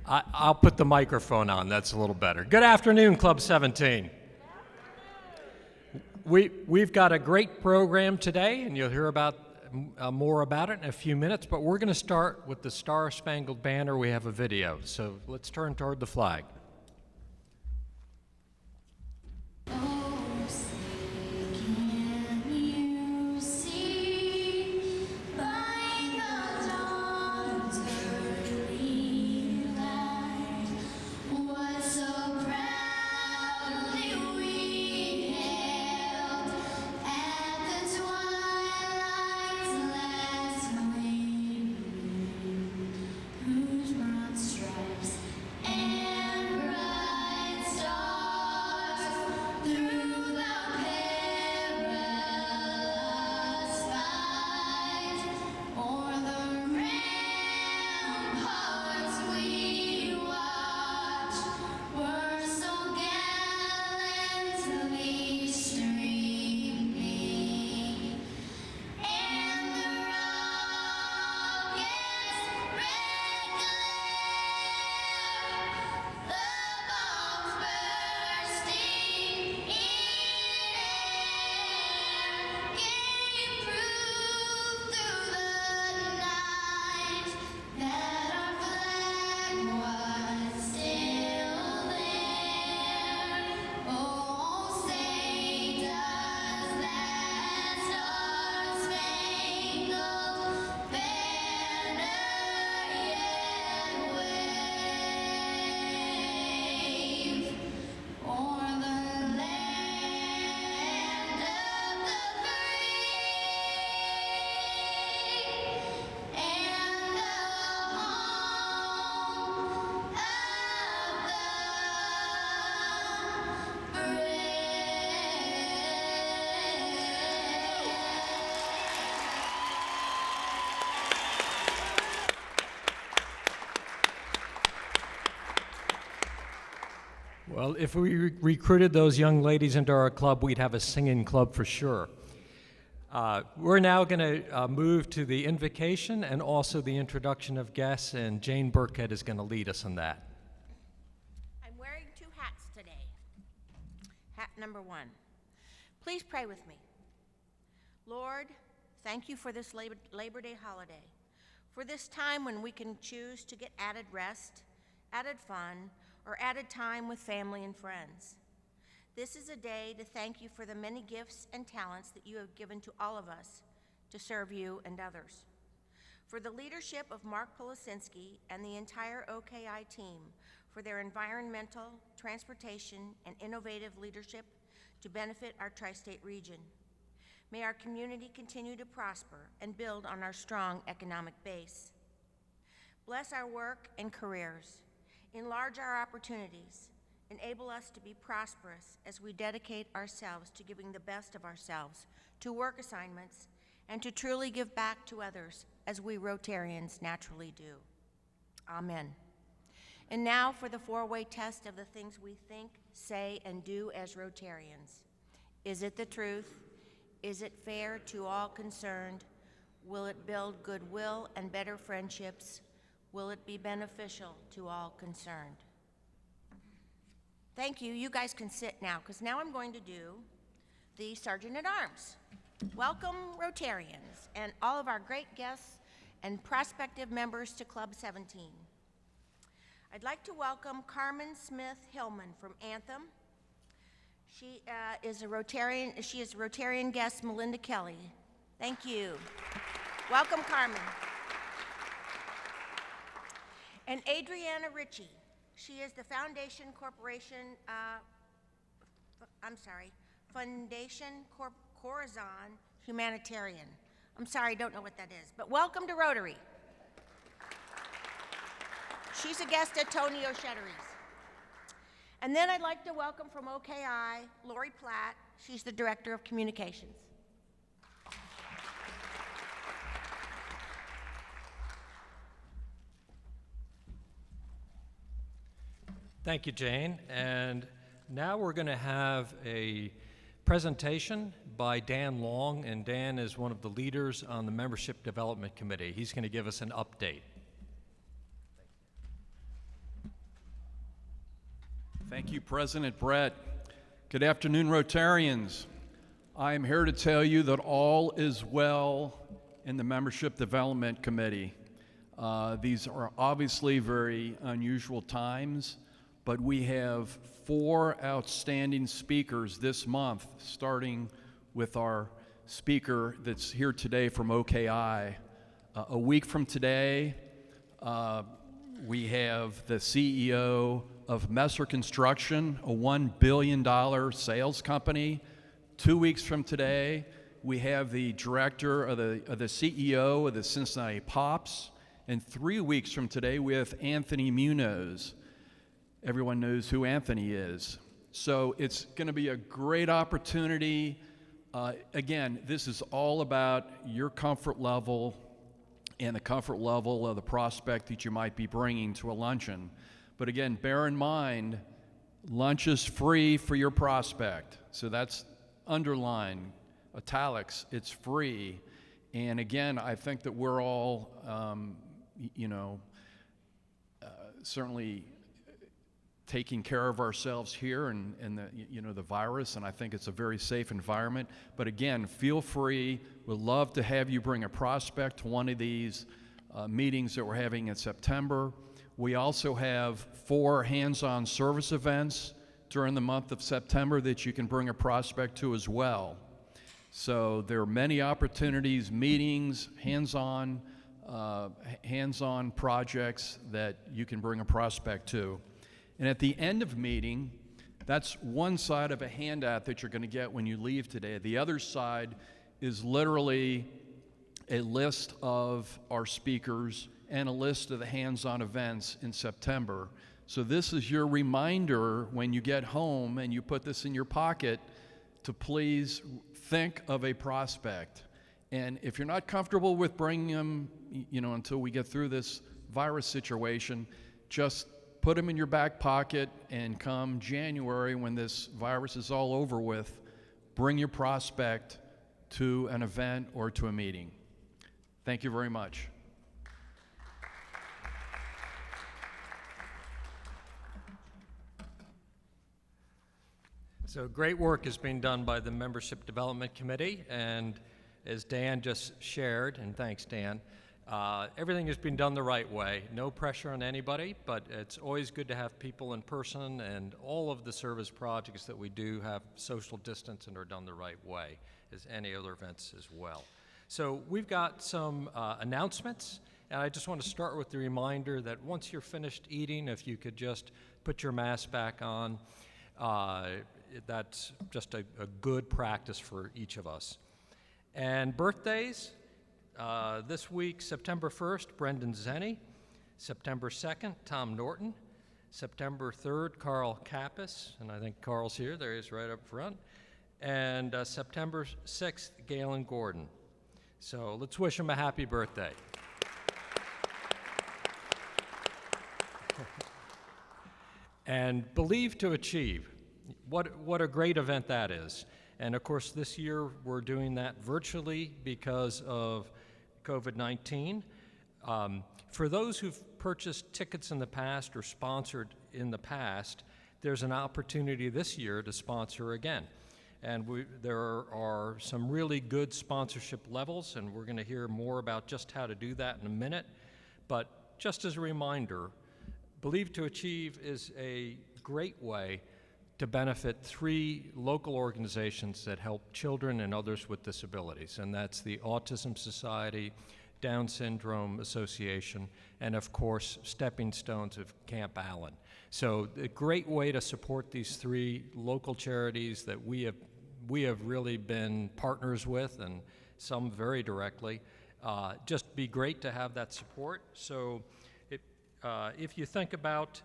I'll put the microphone on. That's a little better. Good afternoon, Club 17. We've got a great program today, and you'll hear about more about it in a few minutes, but we're going to start with the Star Spangled Banner. We have a video, so let's turn toward the flag. Well, if we recruited those young ladies into our club, we'd have a singing club for sure. We're now going to move to the invocation and also the introduction of guests, and Jane Burkhead is going to lead us in that. I'm wearing two hats today. Hat number one. Please pray with me. Lord, thank you for this Labor Day holiday, for this time when we can choose to get added rest, added fun, or added time with family and friends. This is a day to thank you for the many gifts and talents that you have given to all of us to serve you and others. For the leadership of Mark Policinski and the entire OKI team for their environmental, transportation, and innovative leadership to benefit our tri-state region. May our community continue to prosper and build on our strong economic base. Bless our work and careers. Enlarge our opportunities, enable us to be prosperous as we dedicate ourselves to giving the best of ourselves to work assignments and to truly give back to others as we Rotarians naturally do. Amen. And now for the four-way test of the things we think, say, and do as Rotarians. Is it the truth? Is it fair to all concerned? Will it build goodwill and better friendships? Will it be beneficial to all concerned? Thank you. You guys can sit now, because now I'm going to do the Sergeant at Arms. Welcome, Rotarians, and all of our great guests and prospective members to Club 17. I'd like to welcome Carmen Smith Hillman from Anthem. She is Rotarian guest Melinda Kelly. Thank you. Welcome, Carmen. And Adriana Ritchie. She is the Foundation Corazon Humanitarian. I'm sorry, I don't know what that is, but welcome to Rotary. She's a guest at Tony O'Shettery's. And then I'd like to welcome from OKI, Lori Platt. She's the Director of Communications. Thank you, Jane. And now we're going to have a presentation by Dan Long, and Dan is one of the leaders on the Membership Development Committee. He's going to give us an update. Thank you, President Brett. Good afternoon, Rotarians. I am here to tell you that all is well in the Membership Development Committee. These are obviously very unusual times, but we have 4 outstanding speakers this month, starting with our speaker that's here today from OKI. A week from today, we have the CEO of Messer Construction, a $1 billion sales company. 2 weeks from today, we have the director of the CEO of the Cincinnati Pops. And 3 weeks from today, we have Anthony Munoz. Everyone knows who Anthony is. So it's going to be a great opportunity. Again, this is all about your comfort level and the comfort level of the prospect that you might be bringing to a luncheon. But again, bear in mind, lunch is free for your prospect. So that's underline, italics, it's free. And again, I think that we're all, certainly taking care of ourselves here and the virus, and I think it's a very safe environment. But again, feel free. We'd love to have you bring a prospect to one of these meetings that we're having in September. We also have 4 hands-on service events during the month of September that you can bring a prospect to as well. So there are many opportunities, meetings, hands-on projects that you can bring a prospect to. And at the end of a meeting, that's one side of a handout that you're going to get when you leave today. The other side is literally a list of our speakers and a list of the hands-on events in September. So this is your reminder when you get home and you put this in your pocket to please think of a prospect. And if you're not comfortable with bringing them, until we get through this virus situation, just put them in your back pocket, and come January, when this virus is all over with, bring your prospect to an event or to a meeting. Thank you very much. So great work is being done by the Membership Development Committee, and as Dan just shared, and thanks, Dan, everything has been done the right way. No pressure on anybody, but it's always good to have people in person, and all of the service projects that we do have social distance and are done the right way, as any other events as well. So we've got some announcements, and I just want to start with the reminder that once you're finished eating, if you could just put your mask back on. That's just a good practice for each of us. And birthdays, this week, September 1st, Brendan Zenny. September 2nd, Tom Norton. September 3rd, Carl Kappas, and I think Carl's here, there he is right up front. And September 6th, Galen Gordon. So let's wish him a happy birthday. And Believe to Achieve. What a great event that is. And of course, this year we're doing that virtually because of COVID-19. For those who've purchased tickets in the past or sponsored in the past, there's an opportunity this year to sponsor again. And there are some really good sponsorship levels, and we're going to hear more about just how to do that in a minute. But just as a reminder, Believe to Achieve is a great way to benefit 3 local organizations that help children and others with disabilities, and that's the Autism Society, Down Syndrome Association, and of course, Stepping Stones of Camp Allen. So a great way to support these 3 local charities that we have really been partners with, and some very directly. Just be great to have that support. So if you think about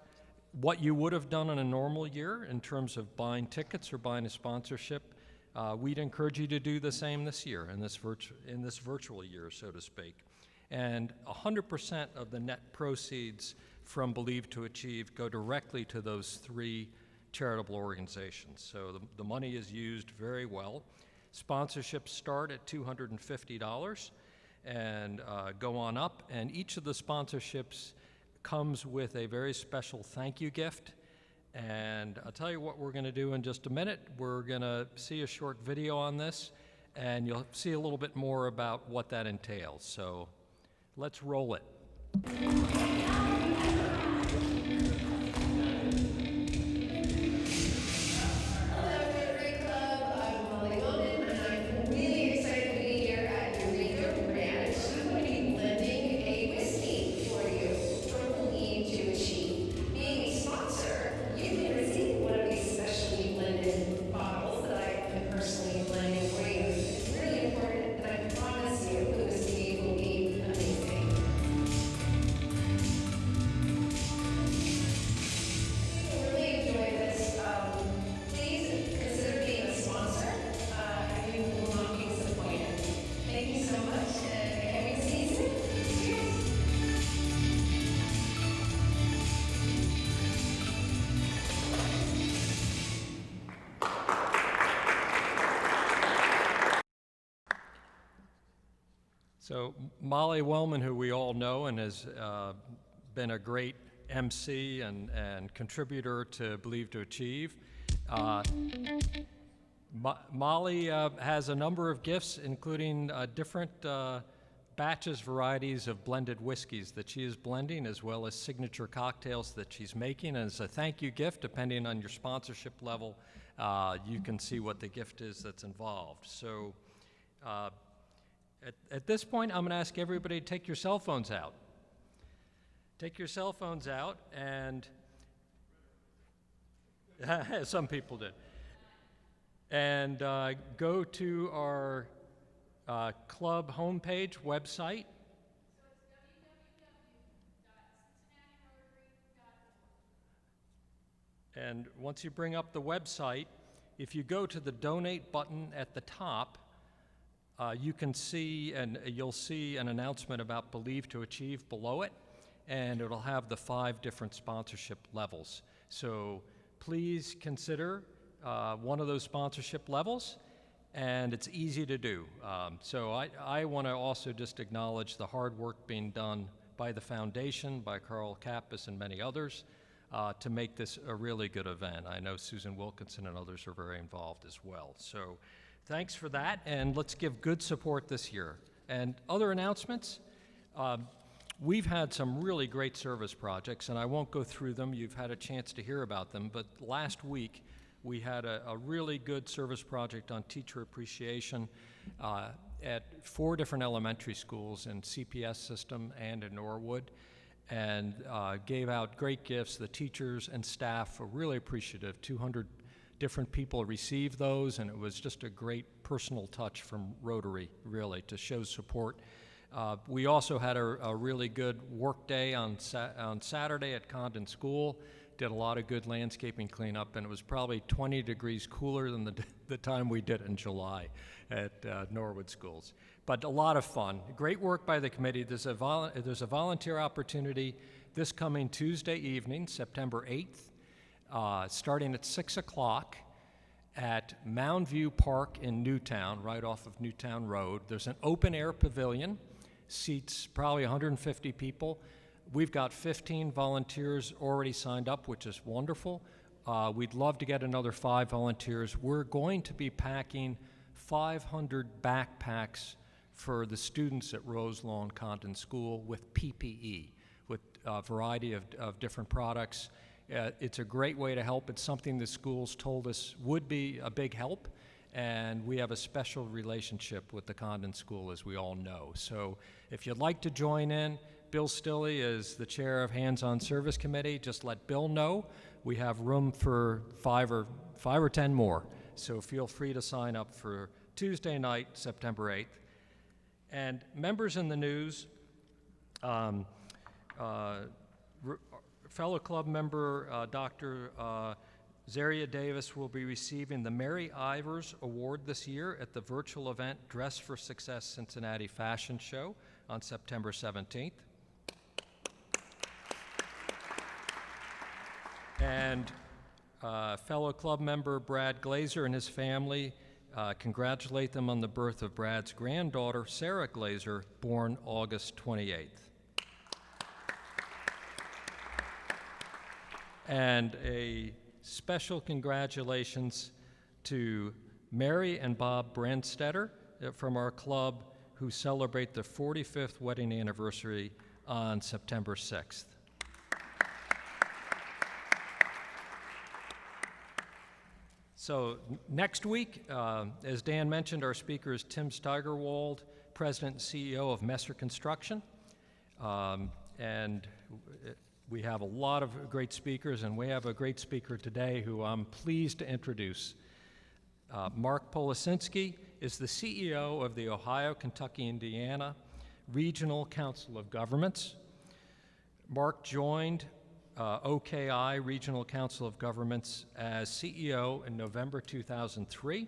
what you would have done in a normal year in terms of buying tickets or buying a sponsorship, we'd encourage you to do the same this year, in this virtual year, so to speak. And 100% of the net proceeds from Believe to Achieve go directly to those 3 charitable organizations. So the money is used very well. Sponsorships start at $250 and go on up, and each of the sponsorships comes with a very special thank you gift And I'll tell you what we're going to do in just a minute. We're going to see a short video on this, and you'll see a little bit more about what that entails. So let's roll it. So Molly Wellman, who we all know and has been a great MC and contributor to Believe to Achieve. Molly has a number of gifts, including different batches, varieties of blended whiskeys that she is blending, as well as signature cocktails that she's making. And as a thank you gift, depending on your sponsorship level, you can see what the gift is that's involved. So at this point, I'm going to ask everybody to take your cell phones out. Take your cell phones out, and some people did. And go to our club homepage website. And once you bring up the website, if you go to the donate button at the top, you can see, and you'll see an announcement about Believe to Achieve below it, and it'll have the 5 different sponsorship levels. So please consider one of those sponsorship levels, and it's easy to do. So I want to also just acknowledge the hard work being done by the foundation, by Carl Kappas and many others, to make this a really good event. I know Susan Wilkinson and others are very involved as well. So thanks for that, and let's give good support this year. And other announcements, we've had some really great service projects, and I won't go through them. You've had a chance to hear about them, but last week we had a really good service project on teacher appreciation at 4 different elementary schools in CPS system and in Norwood, and gave out great gifts. The teachers and staff were really appreciative. 200 different people received those, and it was just a great personal touch from Rotary, really, to show support. We also had a really good work day on Saturday at Condon School. Did a lot of good landscaping cleanup, and it was probably 20 degrees cooler than the time we did in July at Norwood Schools. But a lot of fun. Great work by the committee. There's a volunteer opportunity this coming Tuesday evening, September 8th, starting at 6 o'clock at Mound View Park in Newtown, right off of Newtown Road. There's an open-air pavilion, seats probably 150 people. We've got 15 volunteers already signed up, which is wonderful. We'd love to get another 5 volunteers. We're going to be packing 500 backpacks for the students at Roselawn Condon School with PPE, with a variety of different products. It's a great way to help. It's something the schools told us would be a big help, and we have a special relationship with the Condon School, as we all know. So if you'd like to join in, Bill Stilley is the chair of Hands-On Service Committee. Just let Bill know. We have room for 5 or 10 more. So feel free to sign up for Tuesday night, September 8th. And members in the news, fellow club member Dr. Zaria Davis will be receiving the Mary Ivers Award this year at the virtual event Dress for Success Cincinnati Fashion Show on September 17th. And fellow club member Brad Glazer and his family, congratulate them on the birth of Brad's granddaughter, Sarah Glazer, born August 28th. And a special congratulations to Mary and Bob Brandstetter from our club, who celebrate the 45th wedding anniversary on September 6th. So next week, as Dan mentioned, our speaker is Tim Steigerwald, President and CEO of Messer Construction. And we have a lot of great speakers, and we have a great speaker today who I'm pleased to introduce. Mark Policinski is the CEO of the Ohio, Kentucky, Indiana Regional Council of Governments. Mark joined OKI, Regional Council of Governments, as CEO in November 2003.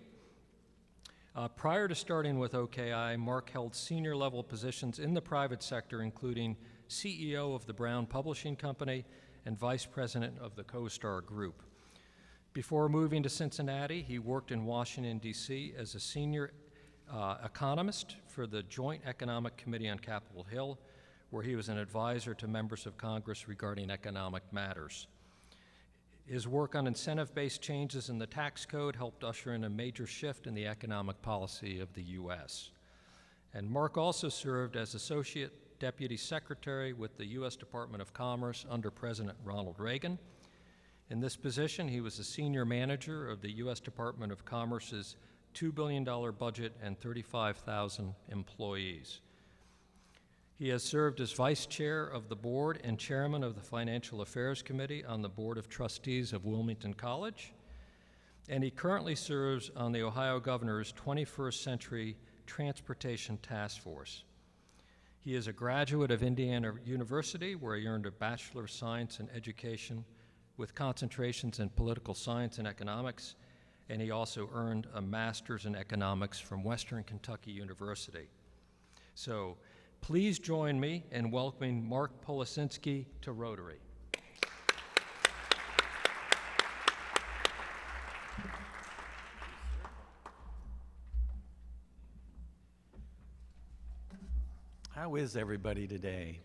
Prior to starting with OKI, Mark held senior level positions in the private sector, including CEO of the Brown Publishing Company and Vice President of the CoStar Group. Before moving to Cincinnati, he worked in Washington, D.C. as a senior economist for the Joint Economic Committee on Capitol Hill, where he was an advisor to members of Congress regarding economic matters. His work on incentive-based changes in the tax code helped usher in a major shift in the economic policy of the U.S. And Mark also served as Associate Deputy Secretary with the U.S. Department of Commerce under President Ronald Reagan. In this position, he was a senior manager of the U.S. Department of Commerce's $2 billion budget and 35,000 employees. He has served as vice chair of the board and chairman of the Financial Affairs Committee on the Board of Trustees of Wilmington College, and he currently serves on the Ohio Governor's 21st Century Transportation Task Force. He is a graduate of Indiana University, where he earned a Bachelor of Science in Education with concentrations in political science and economics, and he also earned a Master's in Economics from Western Kentucky University. So please join me in welcoming Mark Policinski to Rotary. How is everybody today?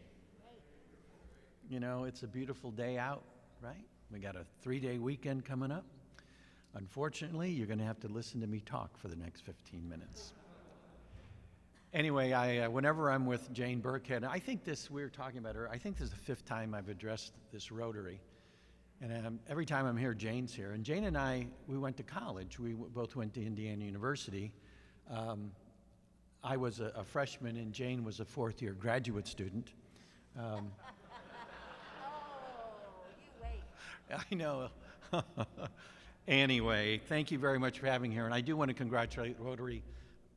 You know, it's a beautiful day out, right? We got a 3-day weekend coming up. Unfortunately, you're going to have to listen to me talk for the next 15 minutes. Anyway, whenever I'm with Jane Burkhead, I think we were talking about her, I think this is the 5th time I've addressed this Rotary. And every time I'm here, Jane's here. And Jane and I, we went to college. We both went to Indiana University. I was a freshman, and Jane was a 4th-year graduate student. Oh, you wait. I know. Anyway, thank you very much for having here. And I do want to congratulate Rotary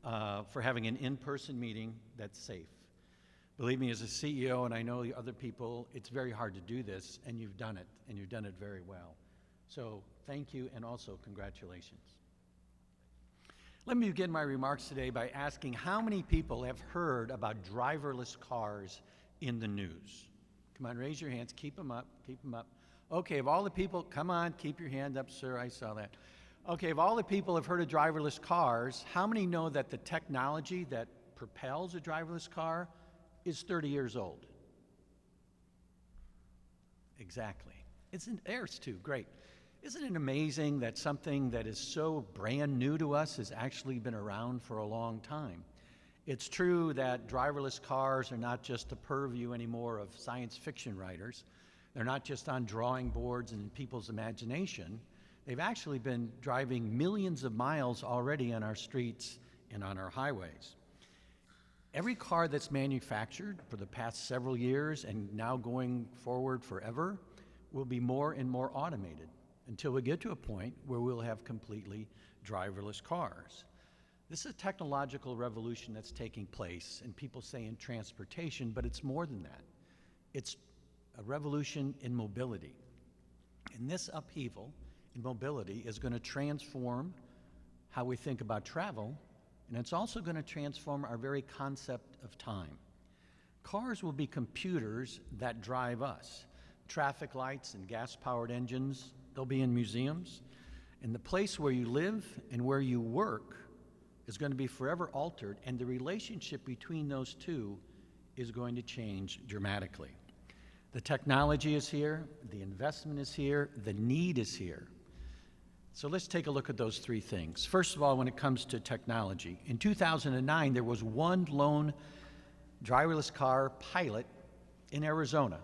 for having an in-person meeting that's safe. Believe me, as a CEO, and I know the other people, it's very hard to do this, and you've done it, and you've done it very well. So thank you, and also congratulations. Let me begin my remarks today by asking how many people have heard about driverless cars in the news? Come on, raise your hands. Keep them up. Keep them up. Okay, of all the people, come on, keep your hand up, sir. I saw that. Okay, if all the people have heard of driverless cars, how many know that the technology that propels a driverless car is 30 years old? Exactly. There's two, great. Isn't it amazing that something that is so brand new to us has actually been around for a long time? It's true that driverless cars are not just the purview anymore of science fiction writers. They're not just on drawing boards and in people's imagination. They've actually been driving millions of miles already on our streets and on our highways. Every car that's manufactured for the past several years and now going forward forever will be more and more automated until we get to a point where we'll have completely driverless cars. This is a technological revolution that's taking place, and people say in transportation, but it's more than that. It's a revolution in mobility. And this upheaval in mobility is going to transform how we think about travel, and it's also going to transform our very concept of time. Cars will be computers that drive us. Traffic lights and gas-powered engines, they'll be in museums. And the place where you live and where you work is going to be forever altered, and the relationship between those two is going to change dramatically. The technology is here, the investment is here, the need is here. So let's take a look at those three things. First of all, when it comes to technology, in 2009, there was one lone driverless car pilot in Arizona.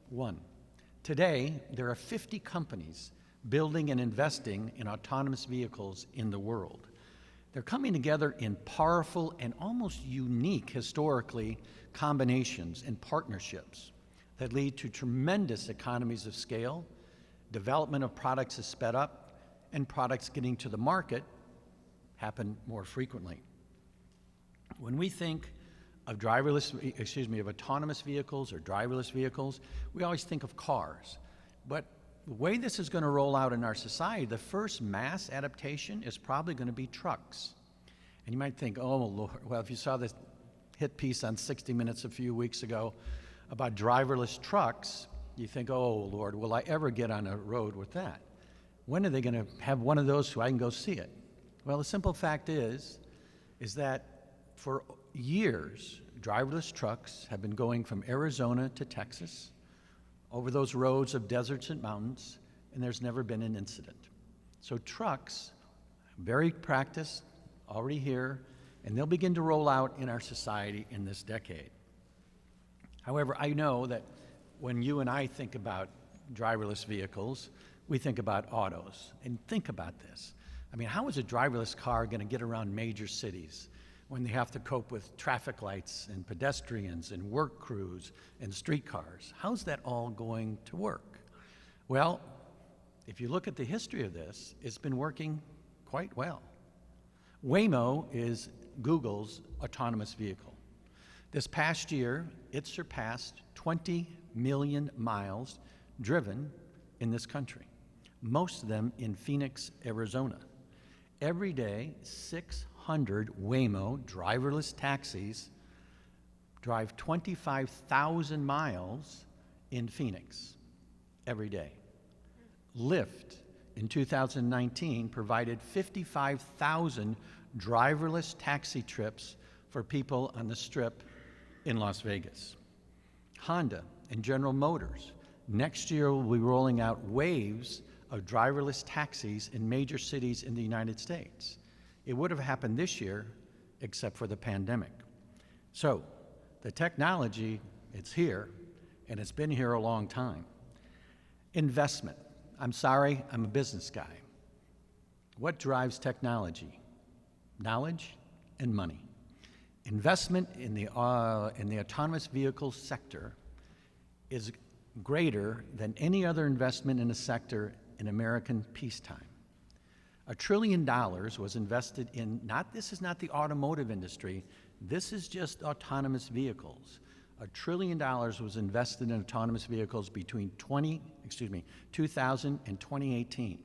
One. Today, there are 50 companies building and investing in autonomous vehicles in the world. They're coming together in powerful and almost unique historically combinations and partnerships that lead to tremendous economies of scale, development of products is sped up, and products getting to the market happen more frequently. When we think of autonomous vehicles or driverless vehicles, we always think of cars. But the way this is going to roll out in our society, the first mass adaptation is probably going to be trucks. And you might think, oh, Lord, well, if you saw this hit piece on 60 Minutes a few weeks ago about driverless trucks, you think, oh, Lord, will I ever get on a road with that? When are they going to have one of those so I can go see it? Well, the simple fact is that for years, driverless trucks have been going from Arizona to Texas over those roads of deserts and mountains, and there's never been an incident. So trucks, very practiced, already here, and they'll begin to roll out in our society in this decade. However, I know that when you and I think about driverless vehicles, we think about autos. And think about this. I mean, how is a driverless car going to get around major cities when they have to cope with traffic lights and pedestrians and work crews and streetcars? How's that all going to work? Well, if you look at the history of this, it's been working quite well. Waymo is Google's autonomous vehicle. This past year, it surpassed 20 million miles driven in this country, most of them in Phoenix, Arizona. Every day, 600 Waymo driverless taxis drive 25,000 miles in Phoenix every day. Lyft in 2019 provided 55,000 driverless taxi trips for people on the Strip in Las Vegas. Honda and General Motors next year will be rolling out waves of driverless taxis in major cities in the United States. It would have happened this year, except for the pandemic. So, the technology, it's here, and it's been here a long time. Investment. I'm sorry, I'm a business guy. What drives technology? Knowledge and money. Investment in the autonomous vehicle sector is greater than any other investment in a sector in American peacetime. $1 trillion was invested in, this is not the automotive industry, this is just autonomous vehicles. $1 trillion was invested in autonomous vehicles between 2000 and 2018.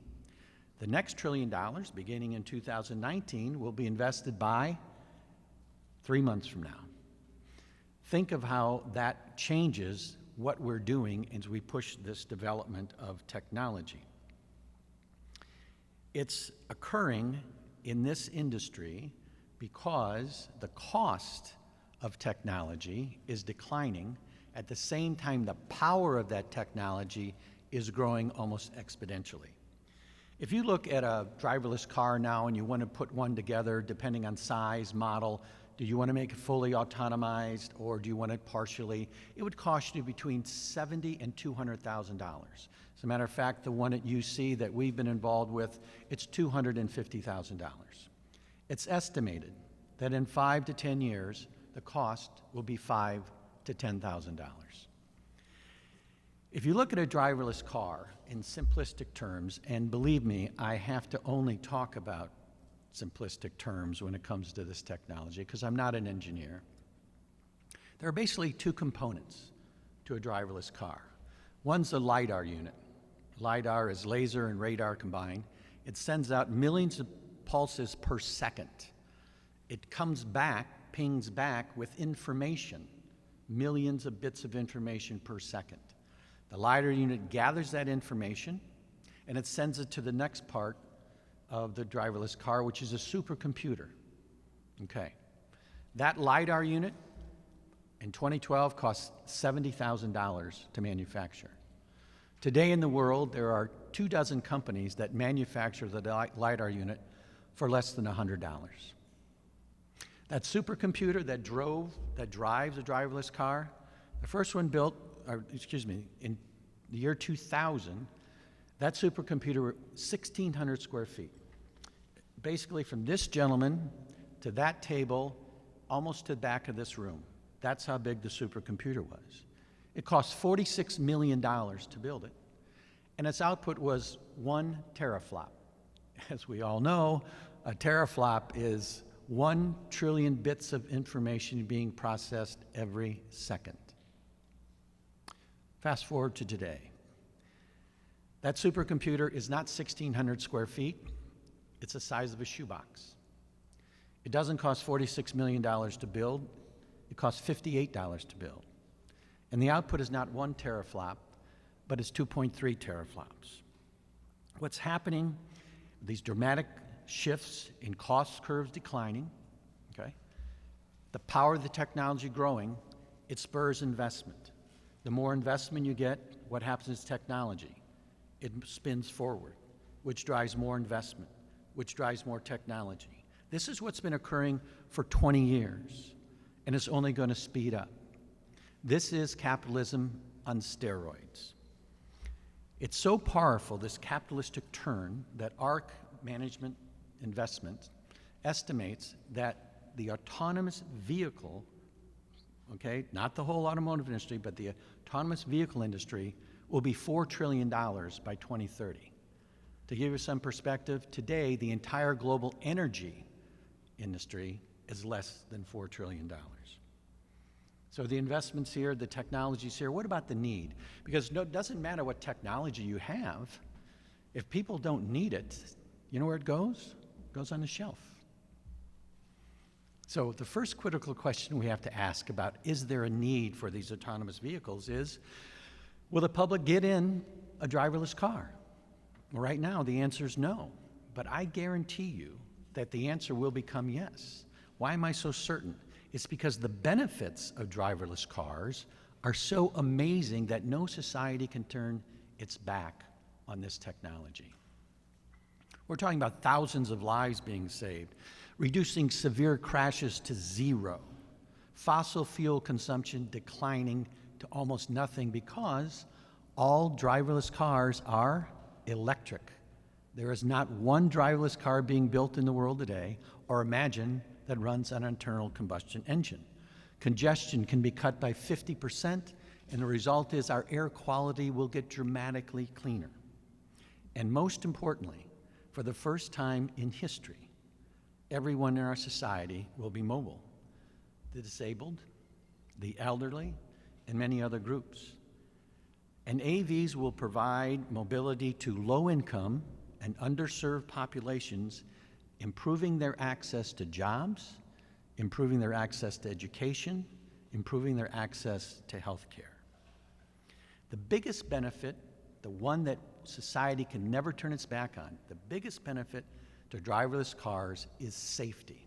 The next $1 trillion, beginning in 2019, will be invested by 3 months from now. Think of how that changes what we're doing as we push this development of technology. It's occurring in this industry because the cost of technology is declining. At the same time, the power of that technology is growing almost exponentially. If you look at a driverless car now and you want to put one together, depending on size, model, do you want to make it fully autonomized or do you want it partially? It would cost you between $70,000 and $200,000. As a matter of fact, the one at UC that we've been involved with, it's $250,000. It's estimated that in 5 to 10 years, the cost will be $5,000 to $10,000. If you look at a driverless car in simplistic terms, and believe me, I have to only talk about simplistic terms when it comes to this technology because I'm not an engineer. There are basically two components to a driverless car. One's the LiDAR unit. LiDAR is laser and radar combined. It sends out millions of pulses per second. It comes back, pings back with information, millions of bits of information per second. The LiDAR unit gathers that information and it sends it to the next part of the driverless car, which is a supercomputer. Okay. That LiDAR unit In 2012, cost $70,000 to manufacture. Today in the world, there are 24 companies that manufacture the LiDAR unit for less than $100. That supercomputer that drives a driverless car, the first one built, in the year 2000, that supercomputer was 1,600 square feet. Basically from this gentleman to that table, almost to the back of this room. That's how big the supercomputer was. It cost $46 million to build it, and its output was 1 teraflop. As we all know, a teraflop is 1 trillion bits of information being processed every second. Fast forward to today. That supercomputer is not 1,600 square feet. It's the size of a shoebox. It doesn't cost $46 million to build. It costs $58 to build. And the output is not 1 teraflop, but it's 2.3 teraflops. What's happening, these dramatic shifts in cost curves declining, okay? The power of the technology growing, it spurs investment. The more investment you get, what happens is technology. It spins forward, which drives more investment, which drives more technology. This is what's been occurring for 20 years, and it's only going to speed up. This is capitalism on steroids. It's so powerful, this capitalistic turn, that ARC Management Investment estimates that the autonomous vehicle, okay, not the whole automotive industry, but the autonomous vehicle industry will be $4 trillion by 2030. To give you some perspective, today the entire global energy industry is less than $4 trillion. So the investments here, the technologies here, what about the need? Because it doesn't matter what technology you have, if people don't need it, you know where it goes? It goes on the shelf. So the first critical question we have to ask about, is there a need for these autonomous vehicles, is, will the public get in a driverless car? Well, right now, the answer is no. But I guarantee you that the answer will become yes. Why am I so certain? It's because the benefits of driverless cars are so amazing that no society can turn its back on this technology. We're talking about thousands of lives being saved, reducing severe crashes to 0, fossil fuel consumption declining to almost nothing because all driverless cars are electric. There is not one driverless car being built in the world today, or imagine, that runs on an internal combustion engine. Congestion can be cut by 50%, and the result is our air quality will get dramatically cleaner. And most importantly, for the first time in history, everyone in our society will be mobile. The disabled, the elderly, and many other groups. And AVs will provide mobility to low-income and underserved populations, improving their access to jobs, improving their access to education, improving their access to health care. The biggest benefit, the one that society can never turn its back on, the biggest benefit to driverless cars is safety.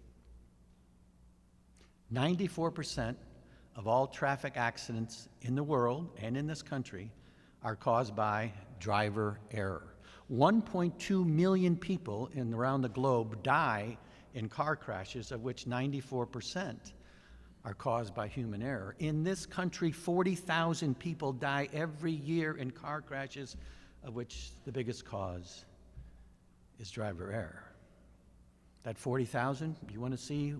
94% of all traffic accidents in the world and in this country are caused by driver error. 1.2 million people around the globe die in car crashes, of which 94% are caused by human error. In this country, 40,000 people die every year in car crashes, of which the biggest cause is driver error. That 40,000, you want to see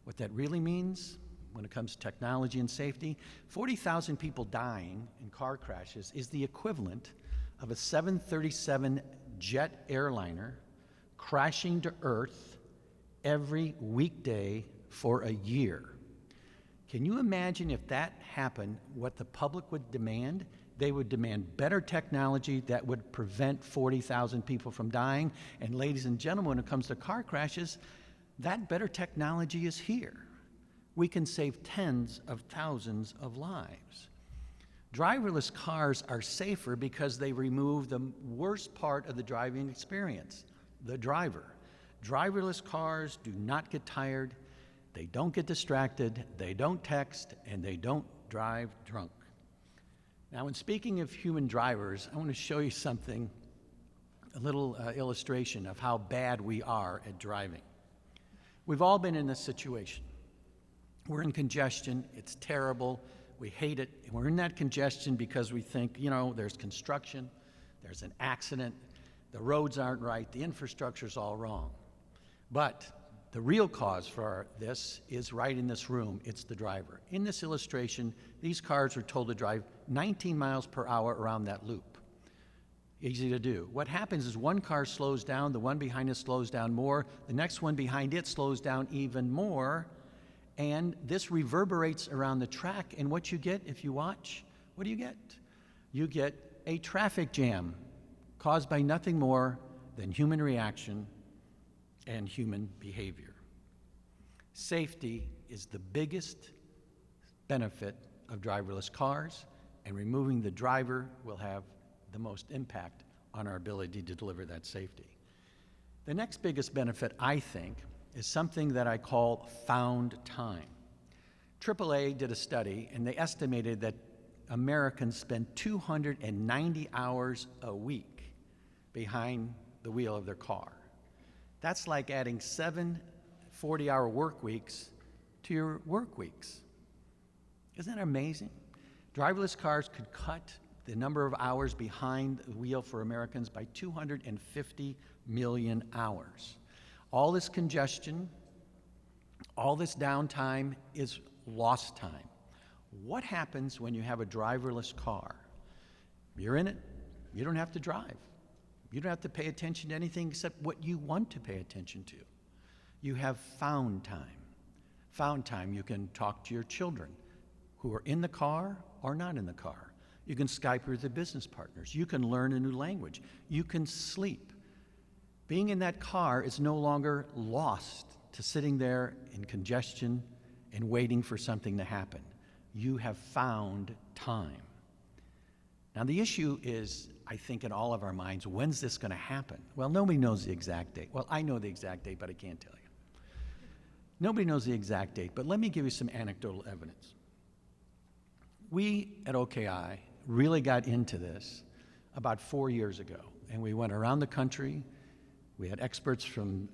what that really means when it comes to technology and safety? 40,000 people dying in car crashes is the equivalent of a 737 jet airliner crashing to Earth every weekday for a year. Can you imagine if that happened, what the public would demand? They would demand better technology that would prevent 40,000 people from dying. And ladies and gentlemen, when it comes to car crashes, that better technology is here. We can save tens of thousands of lives. Driverless cars are safer because they remove the worst part of the driving experience, the driver. Driverless cars do not get tired. they don't get distracted, they don't text, and they don't drive drunk. Now, when speaking of human drivers, I want to show you something, a little illustration of how bad we are at driving. We've all been in this situation. We're in congestion, it's terrible, we hate it, and we're in that congestion because we think, you know, there's construction, there's an accident, the roads aren't right, the infrastructure's all wrong. But the real cause for this is right in this room, it's the driver. In this illustration, these cars are told to drive 19 miles per hour around that loop. Easy to do. What happens is one car slows down, the one behind it slows down more, the next one behind it slows down even more, and this reverberates around the track, and what you get if you watch, what do you get? You get a traffic jam caused by nothing more than human reaction and human behavior. Safety is the biggest benefit of driverless cars, and removing the driver will have the most impact on our ability to deliver that safety. The next biggest benefit, I think, is something that I call found time. AAA did a study, and they estimated that Americans spend 290 hours a week behind the wheel of their car. That's like adding 7 40-hour work weeks to your work weeks. Isn't that amazing? Driverless cars could cut the number of hours behind the wheel for Americans by 250 million hours. All this congestion, all this downtime is lost time. What happens when you have a driverless car? You're in it, you don't have to drive. You don't have to pay attention to anything except what you want to pay attention to. You have found time. Found time, you can talk to your children who are in the car or not in the car. You can Skype with your business partners. You can learn a new language. You can sleep. Being in that car is no longer lost to sitting there in congestion and waiting for something to happen. You have found time. Now, the issue is, I think, in all of our minds, when's this going to happen? Well, nobody knows the exact date. Well, I know the exact date, but I can't tell you. Nobody knows the exact date, but let me give you some anecdotal evidence. We at OKI really got into this about 4 years ago, and we went around the country. We had experts from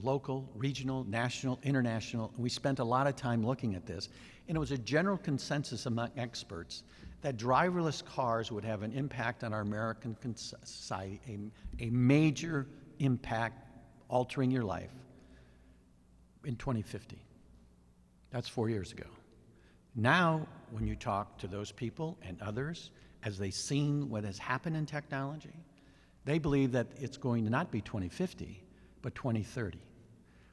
local, regional, national, international, and we spent a lot of time looking at this. And it was a general consensus among experts that driverless cars would have an impact on our American society, a major impact altering your life in 2050. That's 4 years ago. Now, when you talk to those people and others, as they've seen what has happened in technology, they believe that it's going to not be 2050, but 2030.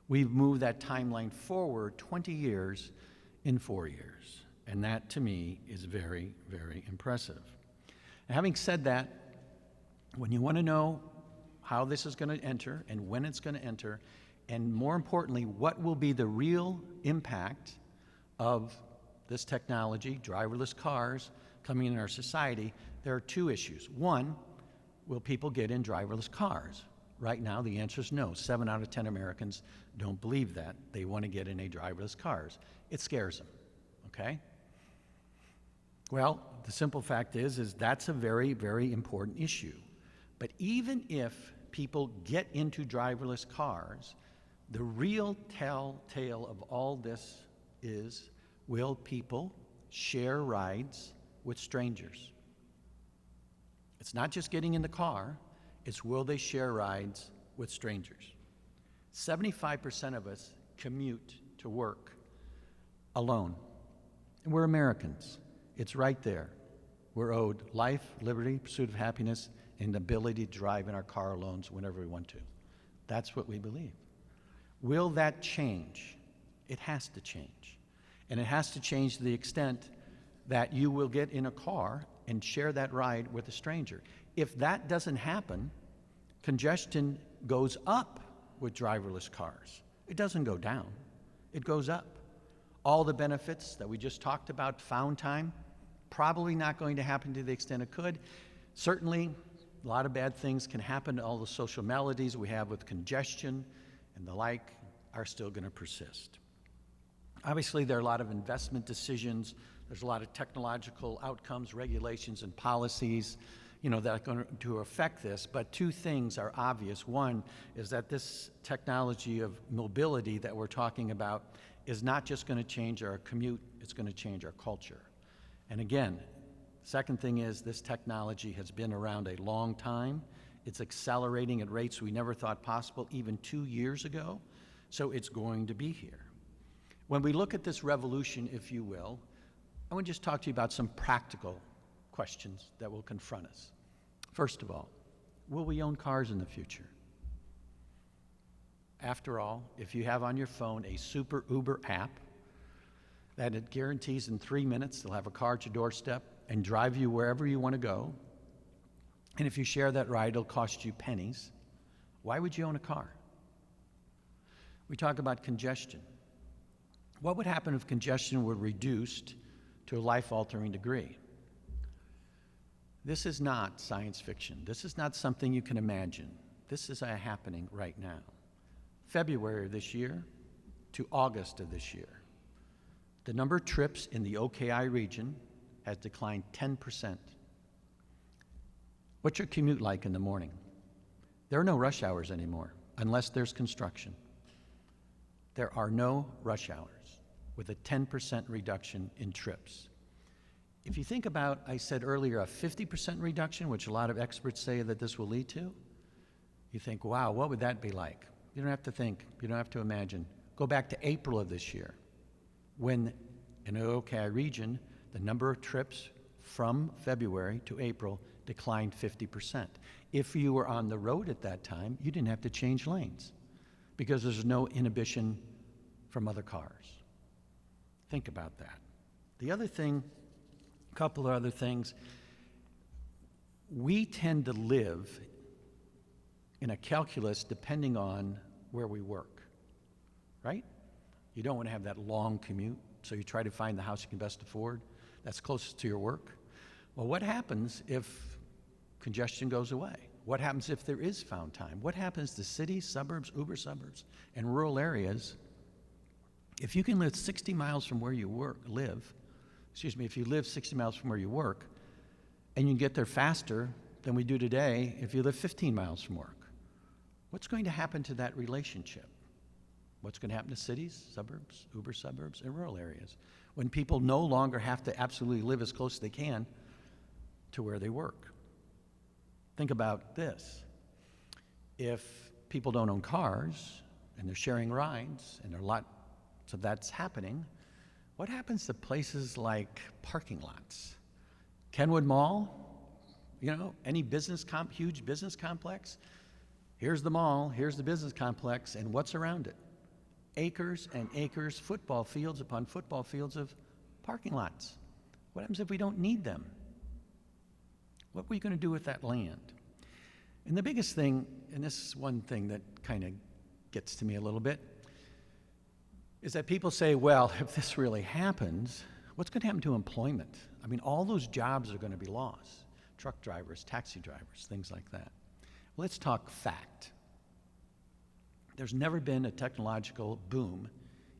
We've moved that timeline forward 20 years in 4 years. And that, to me, is very, very impressive. And having said that, when you want to know how this is going to enter and when it's going to enter, and more importantly, what will be the real impact of this technology, driverless cars, coming in our society, there are two issues. One, will people get in driverless cars? Right now, the answer is no. 7 out of 10 Americans don't believe that. They want to get in a driverless cars. It scares them, okay? Well, the simple fact is that's a very, very important issue. But even if people get into driverless cars, the real telltale of all this is, will people share rides with strangers? It's not just getting in the car, it's will they share rides with strangers? 75% of us commute to work alone. And we're Americans. It's right there. We're owed life, liberty, pursuit of happiness, and the ability to drive in our car alone whenever we want to. That's what we believe. Will that change? It has to change. And it has to change to the extent that you will get in a car and share that ride with a stranger. If that doesn't happen, congestion goes up with driverless cars. It doesn't go down, it goes up. All the benefits that we just talked about, found time, probably not going to happen to the extent it could. Certainly, a lot of bad things can happen. All the social maladies we have with congestion and the like are still going to persist. Obviously, there are a lot of investment decisions. There's a lot of technological outcomes, regulations, and policies, that are going to affect this. But two things are obvious. One is that this technology of mobility that we're talking about is not just going to change our commute, it's going to change our culture. And again, second thing is this technology has been around a long time. It's accelerating at rates we never thought possible even 2 years ago, so it's going to be here. When we look at this revolution, if you will, I want to just talk to you about some practical questions that will confront us. First of all, will we own cars in the future? After all, if you have on your phone a Super Uber app that it guarantees in 3 minutes they'll have a car at your doorstep and drive you wherever you want to go, and if you share that ride, it'll cost you pennies, why would you own a car? We talk about congestion. What would happen if congestion were reduced to a life-altering degree? This is not science fiction. This is not something you can imagine. This is happening right now. February of this year to August of this year, the number of trips in the OKI region has declined 10%. What's your commute like in the morning? There are no rush hours anymore, unless there's construction. There are no rush hours, with a 10% reduction in trips. If you think about, I said earlier, a 50% reduction, which a lot of experts say that this will lead to, you think, wow, what would that be like? You don't have to think, you don't have to imagine. Go back to April of this year, when in the OKI region, the number of trips from February to April declined 50%. If you were on the road at that time, you didn't have to change lanes because there's no inhibition from other cars. Think about that. The other thing, a couple of other things, we tend to live in a calculus depending on where we work, right? You don't want to have that long commute, so you try to find the house you can best afford that's closest to your work. Well, what happens if congestion goes away? What happens if there is found time? What happens to cities, suburbs, uber suburbs, and rural areas? If you can live 60 miles from where you if you live 60 miles from where you work, and you can get there faster than we do today if you live 15 miles from work, what's going to happen to that relationship? What's going to happen to cities, suburbs, uber suburbs, and rural areas when people no longer have to absolutely live as close as they can to where they work? Think about this. If people don't own cars and they're sharing rides and there are lots of that's happening, what happens to places like parking lots? Kenwood Mall, any huge business complex? Here's the mall, here's the business complex, and what's around it? Acres and acres, football fields upon football fields of parking lots. What happens if we don't need them? What are we going to do with that land? And the biggest thing, and this is one thing that kind of gets to me a little bit, is that people say, well, if this really happens, what's going to happen to employment? I mean, all those jobs are going to be lost. Truck drivers, taxi drivers, things like that. Let's talk fact. There's never been a technological boom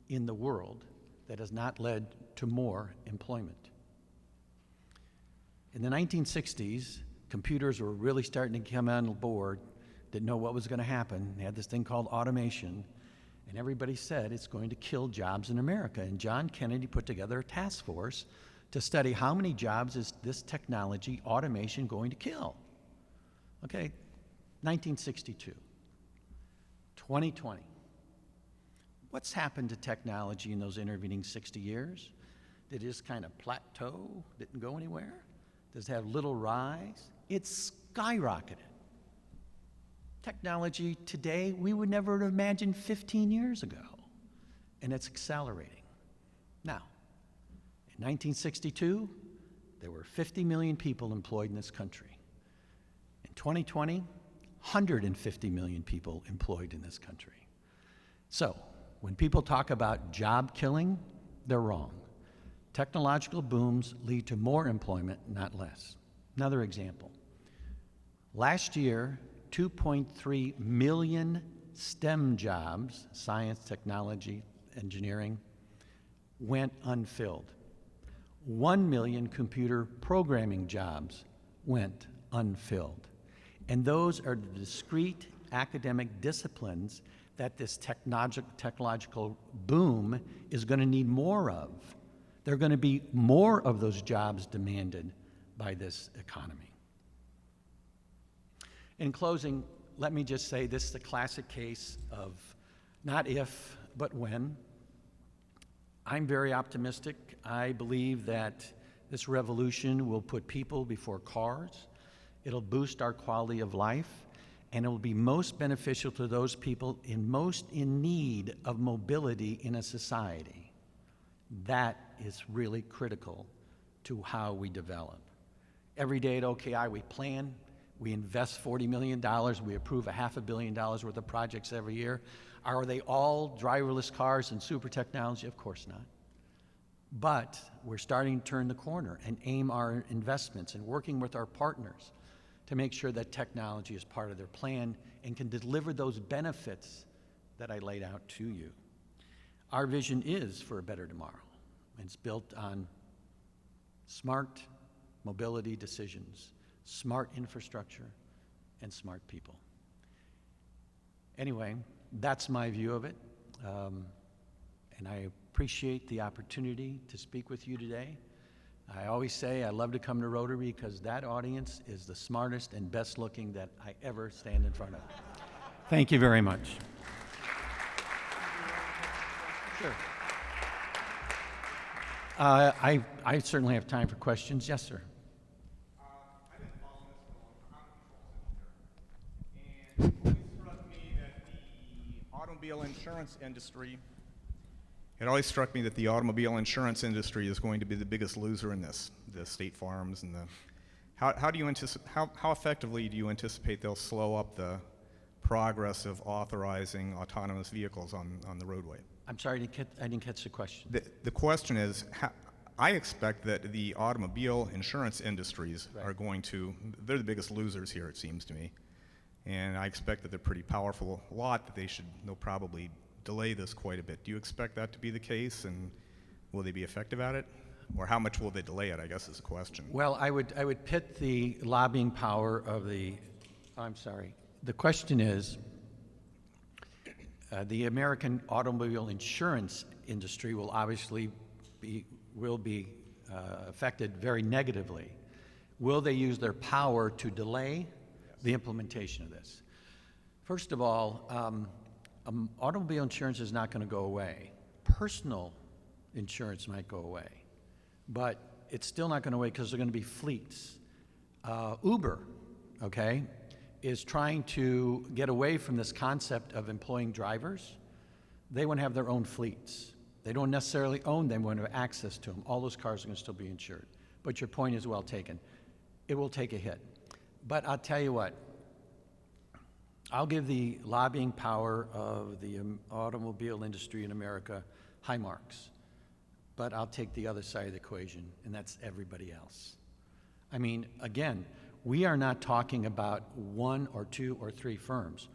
in the world that has not led to more employment. In the 1960s, computers were really starting to come on board, didn't know what was going to happen. They had this thing called automation, and everybody said it's going to kill jobs in America. And John Kennedy put together a task force to study how many jobs is this technology, automation, going to kill. Okay, 1962. 2020. What's happened to technology in those intervening 60 years? Did it just kind of plateau? Didn't go anywhere? Does it have little rise? It's skyrocketed. Technology today, we would never have imagined 15 years ago, and it's accelerating. Now, in 1962, there were 50 million people employed in this country. In 2020, 150 million people employed in this country. So, when people talk about job killing, they're wrong. Technological booms lead to more employment, not less. Another example. Last year, 2.3 million STEM jobs, science, technology, engineering, went unfilled. 1 million computer programming jobs went unfilled. And those are the discrete academic disciplines that this technological boom is going to need more of. There are going to be more of those jobs demanded by this economy. In closing, let me just say this is a classic case of not if, but when. I'm very optimistic. I believe that this revolution will put people before cars. It'll boost our quality of life, and it will be most beneficial to those people most in need of mobility in a society. That is really critical to how we develop. Every day at OKI, we plan, we invest $40 million, we approve $500 million worth of projects every year. Are they all driverless cars and super technology? Of course not. But we're starting to turn the corner and aim our investments and working with our partners to make sure that technology is part of their plan and can deliver those benefits that I laid out to you. Our vision is for a better tomorrow. It's built on smart mobility decisions, smart infrastructure, and smart people. Anyway, that's my view of it. And I appreciate the opportunity to speak with you today. I always say I love to come to Rotary because that audience is the smartest and best looking that I ever stand in front of. Thank you very much. Sure. I certainly have time for questions. Yes, sir. I've been following this for a long time. I'm a controls engineer. And it always struck me that the automobile insurance industry, is going to be the biggest loser in this. The state farms and the, how do you anticipate, how effectively do you anticipate they'll slow up the progress of authorizing autonomous vehicles on the roadway? I'm sorry, I didn't catch the question. The question is, I expect that the automobile insurance industries Right. are going to, they're the biggest losers here, it seems to me. And I expect that they're pretty powerful lot, that they'll probably delay this quite a bit. Do you expect that to be the case, and will they be effective at it? Or how much will they delay it, I guess is the question. Well, I would pit the lobbying power of the, I'm sorry. The question is, the American automobile insurance industry will obviously be affected very negatively. Will they use their power to delay the implementation of this? First of all, automobile insurance is not going to go away. Personal insurance might go away, but it's still not going to go away because there are going to be fleets. Uber, okay, is trying to get away from this concept of employing drivers. They want to have their own fleets. They don't necessarily own them, want to have access to them. All those cars are going to still be insured. But your point is well taken. It will take a hit. But I'll tell you what, I'll give the lobbying power of the automobile industry in America high marks. But I'll take the other side of the equation, and that's everybody else. I mean, again, we are not talking about 1 or 2 or 3 firms.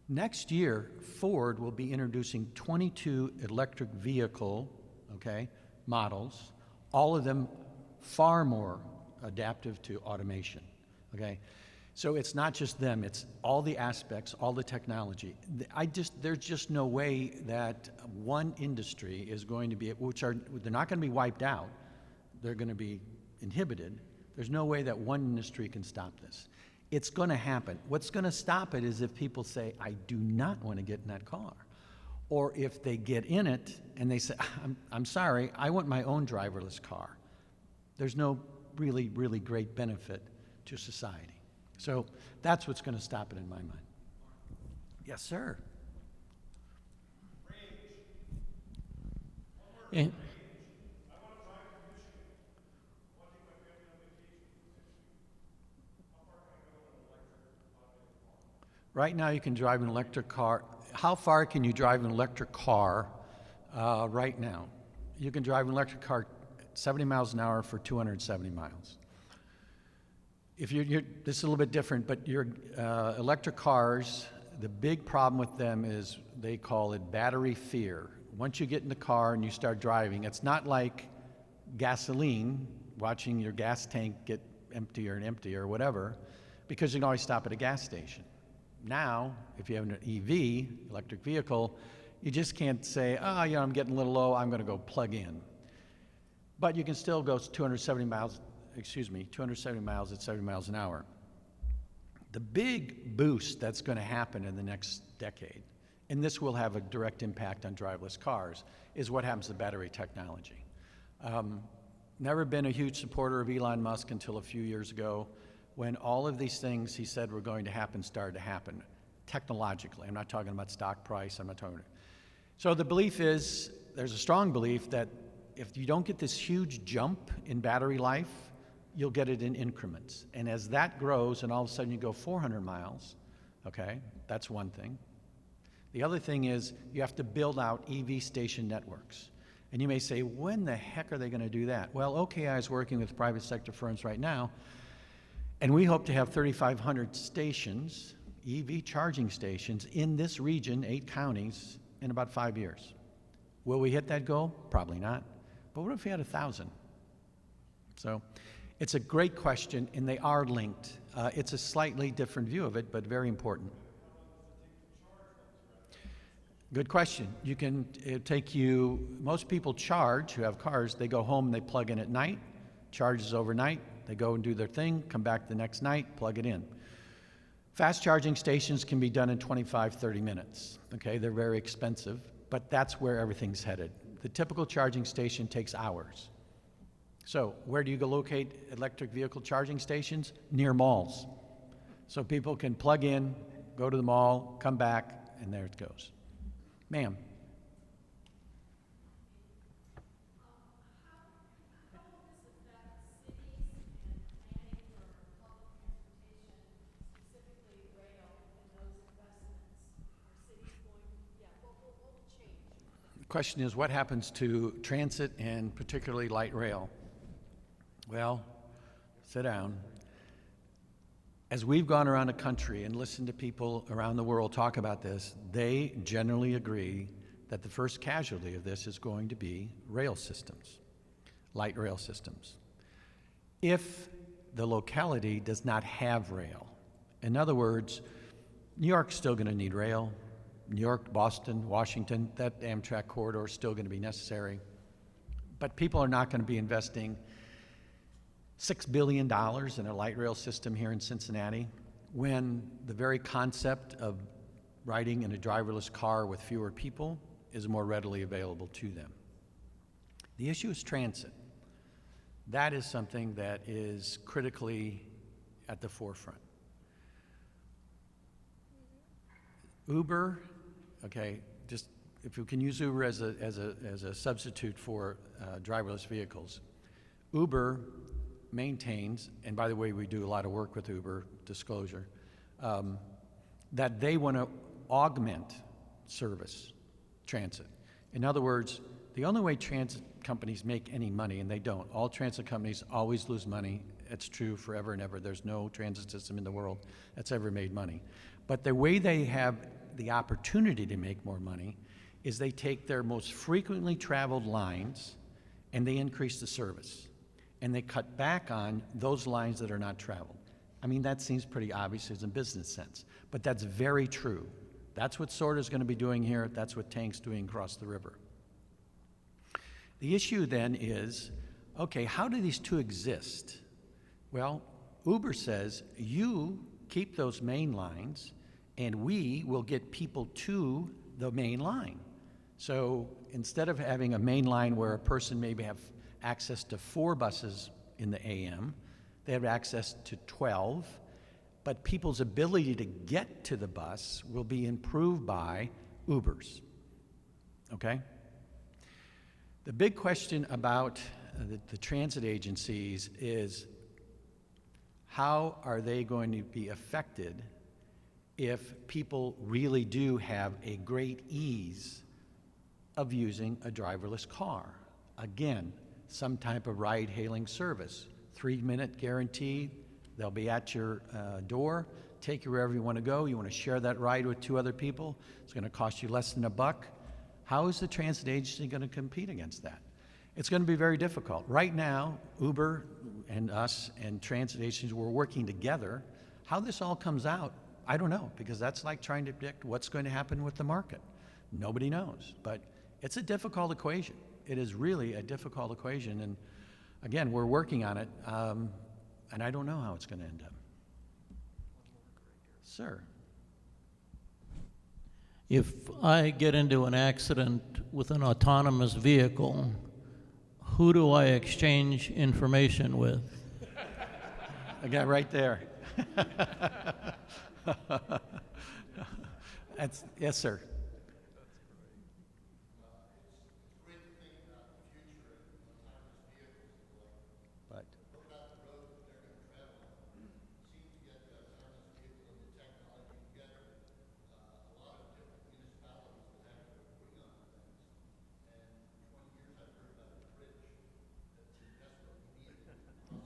Next year, Ford will be introducing 22 electric vehicle, okay, models, all of them far more adaptive to automation, okay? So it's not just them, it's all the aspects, all the technology. There's just no way that one industry is going to be, they're not going to be wiped out, they're going to be inhibited. There's no way that one industry can stop this. It's going to happen. What's going to stop it is if people say, I do not want to get in that car. Or if they get in it and they say, I'm sorry, I want my own driverless car. There's no really, really great benefit to society. So that's what's going to stop it in my mind. Yes, sir. And, right now you can drive an electric car. How far can you drive an electric car right now? You can drive an electric car 70 miles an hour for 270 miles. If this is a little bit different, but your electric cars, the big problem with them is they call it battery fear. Once you get in the car and you start driving, it's not like gasoline, watching your gas tank get emptier and emptier or whatever, because you can always stop at a gas station. Now, if you have an EV, electric vehicle, you just can't say, oh, you know, I'm getting a little low, I'm going to go plug in. But you can still go 270 miles at 70 miles an hour. The big boost that's going to happen in the next decade, and this will have a direct impact on driverless cars, is what happens to battery technology. Never been a huge supporter of Elon Musk until a few years ago, when all of these things he said were going to happen started to happen technologically. I'm not talking about stock price, I'm not talking. So the belief is, there's a strong belief that if you don't get this huge jump in battery life, you'll get it in increments. And as that grows and all of a sudden you go 400 miles, okay, that's one thing. The other thing is you have to build out EV station networks. And you may say, when the heck are they going to do that? Well, OKI is working with private sector firms right now, and we hope to have 3,500 stations, EV charging stations, in this region, 8 counties, in about 5 years. Will we hit that goal? Probably not. But what if we had 1,000? So it's a great question, and they are linked. It's a slightly different view of it, but very important. Good question. It'll take you, most people charge who have cars, they go home and they plug in at night, charges overnight, they go and do their thing, come back the next night, plug it in. Fast charging stations can be done in 25, 30 minutes. Okay, they're very expensive, but that's where everything's headed. The typical charging station takes hours. So where do you go locate electric vehicle charging stations? Near malls. So people can plug in, go to the mall, come back, and there it goes. Ma'am. The question is, what happens to transit and particularly light rail? Well, sit down. As we've gone around the country and listened to people around the world talk about this, they generally agree that the first casualty of this is going to be rail systems, light rail systems. If the locality does not have rail, in other words, New York's still going to need rail. New York, Boston, Washington, that Amtrak corridor is still going to be necessary. But people are not going to be investing $6 billion in a light rail system here in Cincinnati, when the very concept of riding in a driverless car with fewer people is more readily available to them. The issue is transit. That is something that is critically at the forefront. Uber, okay, just if you can use Uber as a substitute for driverless vehicles. Uber maintains, and by the way, we do a lot of work with Uber, disclosure, that they want to augment service, transit. In other words, the only way transit companies make any money, and they don't, all transit companies always lose money. It's true forever and ever. There's no transit system in the world that's ever made money. But the way they have the opportunity to make more money is they take their most frequently traveled lines and they increase the service. And they cut back on those lines that are not traveled. I mean, that seems pretty obvious in a business sense, but that's very true. That's what Sorta's going to be doing here. That's what Tank's doing across the river. The issue then is, okay, how do these two exist? Well, Uber says, you keep those main lines, and we will get people to the main line. So instead of having a main line where a person maybe have access to 4 buses in the AM, they have access to 12, but people's ability to get to the bus will be improved by Ubers, okay? The big question about the transit agencies is, how are they going to be affected if people really do have a great ease of using a driverless car? Again, some type of ride-hailing service, 3-minute guarantee. They'll be at your door, take you wherever you want to go. You want to share that ride with 2 other people. It's going to cost you less than $1. How is the transit agency going to compete against that? It's going to be very difficult. Right now, Uber and us and transit agencies, we're working together. How this all comes out, I don't know, because that's like trying to predict what's going to happen with the market. Nobody knows, but it's a difficult equation. It is really a difficult equation, and again, we're working on it, and I don't know how it's going to end up. Sir. If I get into an accident with an autonomous vehicle, who do I exchange information with? I got right there. Yes, sir. But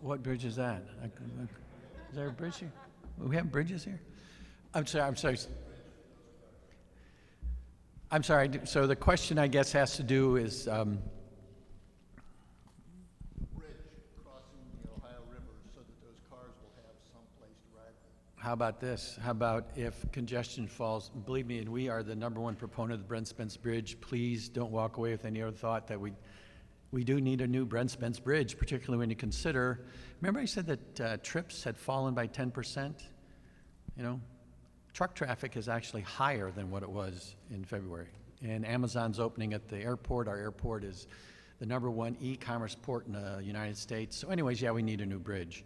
what bridge is that? Is there a bridge here? We have bridges here? I'm sorry. So the question, I guess, has to do is, Bridge crossing the Ohio River so that those cars will have some place to ride. how about this? How about if congestion falls, believe me, and we are the #1 proponent of the Brent Spence Bridge, please don't walk away with any other thought that we do need a new Brent Spence Bridge, particularly when you consider, remember I said that trips had fallen by 10%? You know, truck traffic is actually higher than what it was in February. And Amazon's opening at the airport. Our airport is the #1 e-commerce port in the United States. So anyways, yeah, we need a new bridge.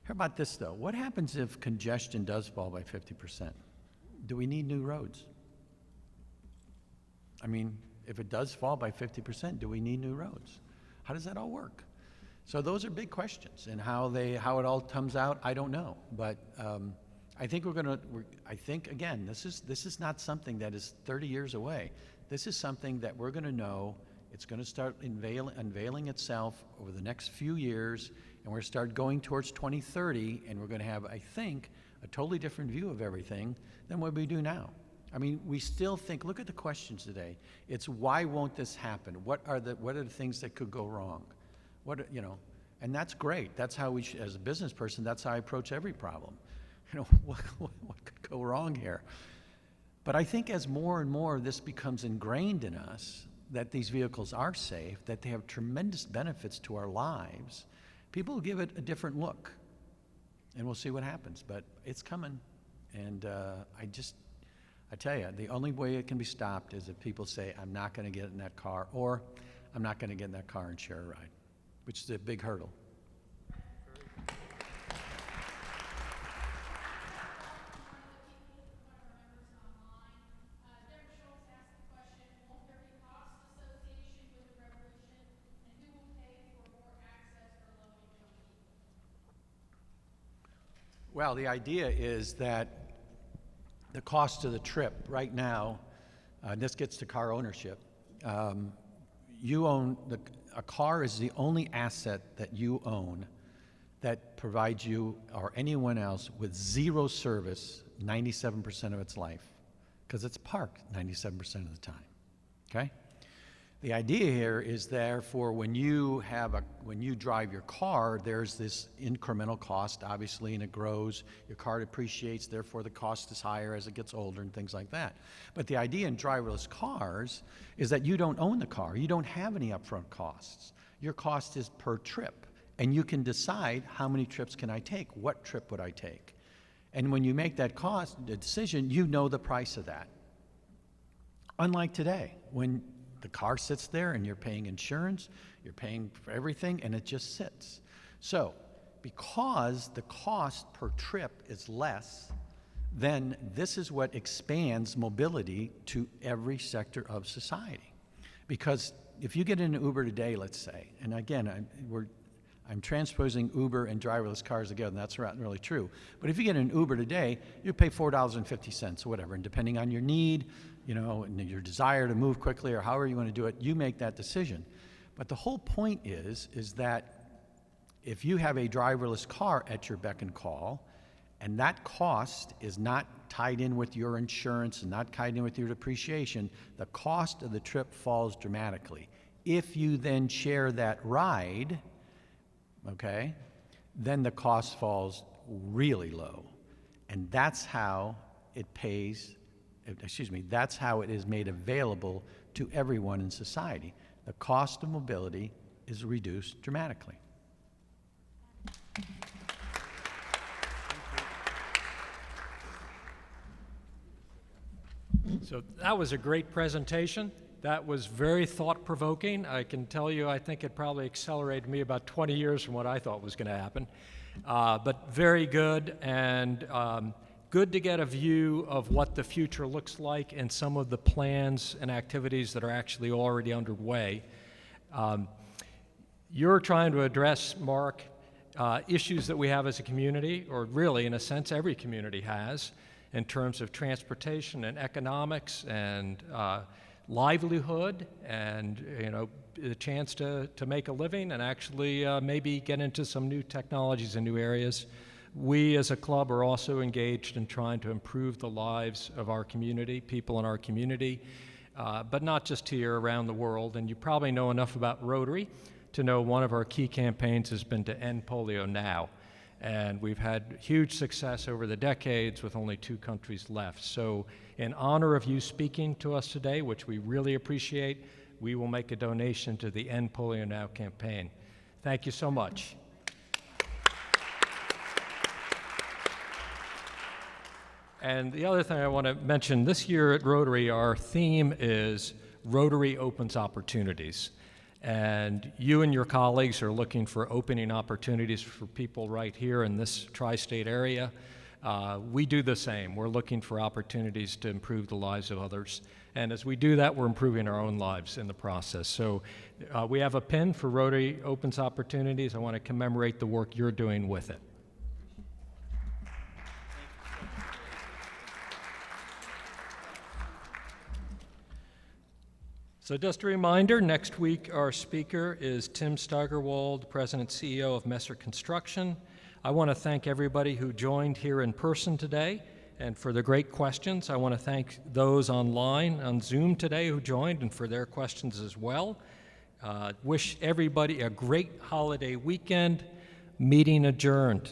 How about this, though? What happens if congestion does fall by 50%? Do we need new roads? I mean, if it does fall by 50%, do we need new roads? How does that all work? So those are big questions, and how it all comes out, I don't know. But I think I think again, this is not something that is 30 years away. This is something that we're going to know. It's going to start unveiling itself over the next few years, and we're going to start going towards 2030, and we're going to have, I think, a totally different view of everything than what we do now. I mean, we still think, look at the questions today. It's why won't this happen? What are the things that could go wrong? And that's great. That's how as a business person, that's how I approach every problem. What could go wrong here? But I think as more and more this becomes ingrained in us, that these vehicles are safe, that they have tremendous benefits to our lives, people will give it a different look. And we'll see what happens. But it's coming. And I tell you, the only way it can be stopped is if people say, I'm not going to get in that car, or I'm not going to get in that car and share a ride, which is a big hurdle. Well, the idea is that the cost of the trip right now, this gets to car ownership. A car is the only asset that you own that provides you or anyone else with zero service 97% of its life, because it's parked 97% of the time. Okay? The idea here is therefore when you drive your car, there's this incremental cost, obviously, and it grows. Your car depreciates, therefore the cost is higher as it gets older and things like that. But the idea in driverless cars is that you don't own the car. You don't have any upfront costs. Your cost is per trip, and you can decide how many trips can I take, what trip would I take. And when you make that decision, you know the price of that. Unlike today, when the car sits there and you're paying insurance, you're paying for everything, and it just sits. So, because the cost per trip is less, then this is what expands mobility to every sector of society. Because if you get in an Uber today, let's say, and again, I'm transposing Uber and driverless cars together, and that's not really true. But if you get an Uber today, you pay $4.50 or whatever, and depending on your need, and your desire to move quickly or however you want to do it, you make that decision. But the whole point is that if you have a driverless car at your beck and call, And that cost is not tied in with your insurance and not tied in with your depreciation. The cost of the trip falls dramatically. If you then share that ride, okay, then the cost falls really low. And that's how it pays, that's how it is made available to everyone in society. The cost of mobility is reduced dramatically. So that was a great presentation. That was very thought-provoking. I can tell you, I think it probably accelerated me about 20 years from what I thought was going to happen. But very good, and good to get a view of what the future looks like and some of the plans and activities that are actually already underway. You're trying to address, Mark, issues that we have as a community, or really, in a sense, every community has, in terms of transportation and economics and livelihood and, you know, the chance to make a living and actually maybe get into some new technologies in new areas. We as a club are also engaged in trying to improve the lives of our community, people in our community, but not just here, around the world. And you probably know enough about Rotary to know one of our key campaigns has been to end polio now. And we've had huge success over the decades with only 2 countries left. So in honor of you speaking to us today, which we really appreciate, we will make a donation to the End Polio Now campaign. Thank you so much. And the other thing I want to mention, this year at Rotary, our theme is Rotary Opens Opportunities. And you and your colleagues are looking for opening opportunities for people right here in this tri-state area. We do the same. We're looking for opportunities to improve the lives of others. And as we do that, we're improving our own lives in the process. So we have a pin for Rotary Opens Opportunities. I want to commemorate the work you're doing with it. So just a reminder, next week our speaker is Tim Steigerwald, President CEO of Messer Construction. I want to thank everybody who joined here in person today and for the great questions. I want to thank those online on Zoom today who joined and for their questions as well. Wish everybody a great holiday weekend. Meeting adjourned.